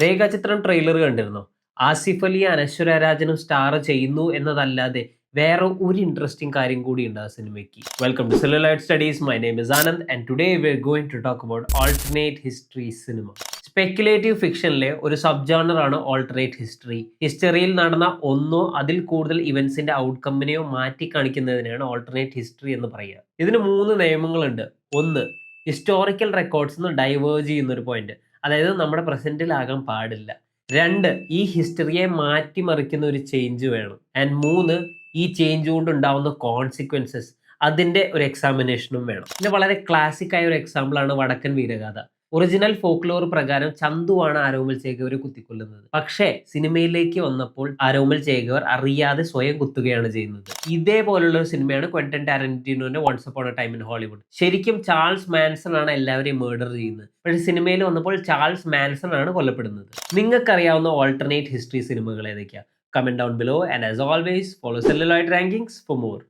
രേഖാചിത്രം ട്രെയിലർ കണ്ടിരുന്നോ? ആസിഫ് അലി അനശ്വര രാജനും സ്റ്റാർ ചെയ്യുന്നു എന്നതല്ലാതെ വേറെ ഒരു ഇൻട്രസ്റ്റിംഗ് കാര്യം കൂടി ഉണ്ട് ആ സിനിമയ്ക്ക്. Welcome to celluloid studies. My name is Anand and today we are going to talk about alternate history cinema. Speculative ഫിക്ഷനിലെ ഒരു സബ് ജോണർ ആണ് ഓൾട്ടർനേറ്റ് ഹിസ്റ്ററി. ഹിസ്റ്ററിയിൽ നടന്ന ഒന്നോ അതിൽ കൂടുതൽ ഇവന്റ്സിന്റെ ഔട്ട്കമ്മിനെയോ മാറ്റി കാണിക്കുന്നതിനാണ് ഓൾട്ടർനേറ്റ് ഹിസ്റ്ററി എന്ന് പറയുക. ഇതിന് 3 നിയമങ്ങളുണ്ട്. ഒന്ന്, ഹിസ്റ്റോറിക്കൽ റെക്കോർഡ്സ് നിന്ന് ഡൈവേർജ് ചെയ്യുന്ന ഒരു പോയിന്റ്, അതായത് നമ്മുടെ പ്രസന്റിലാകാൻ പാടില്ല. 2, ഈ ഹിസ്റ്ററിയെ മാറ്റിമറിക്കുന്ന ഒരു ചേഞ്ച് വേണം. ആൻഡ് 3, ഈ ചേഞ്ച് കൊണ്ട് ഉണ്ടാവുന്ന കോൺസിക്വൻസസ്, അതിന്റെ ഒരു എക്സാമിനേഷനും വേണം. ഇതിന്റെ വളരെ ക്ലാസിക് ആയ ഒരു എക്സാമ്പിൾ ആണ് വടക്കൻ വീരഗാഥ. ഒറിജിനൽ ഫോക്ലോർ പ്രകാരം ചന്തുവാണ് ആരോമൽ ചേകവരെ കുത്തിക്കൊല്ലുന്നത്. പക്ഷേ സിനിമയിലേക്ക് വന്നപ്പോൾ ആരോമൽ ചേകവർ അറിയാതെ സ്വയം കുത്തുകയാണ് ചെയ്യുന്നത്. ഇതേപോലുള്ള ഒരു സിനിമയാണ് ക്വന്റൻ ടാരന്റിനോന്റെ once upon a time in Hollywood. ശരിക്കും ചാൾസ് മാൻസൺ ആണ് എല്ലാവരെയും മേർഡർ ചെയ്യുന്നത്. പക്ഷേ സിനിമയിൽ വന്നപ്പോൾ ചാൾസ് മാൻസൺ ആണ് കൊല്ലപ്പെടുന്നത്. നിങ്ങൾക്കറിയാവുന്ന ഓൾട്ടർനേറ്റ് ഹിസ്റ്ററി സിനിമകൾ ഏതൊക്കെയാ? Comment down below, and as always, follow Celluloid Rankings for more.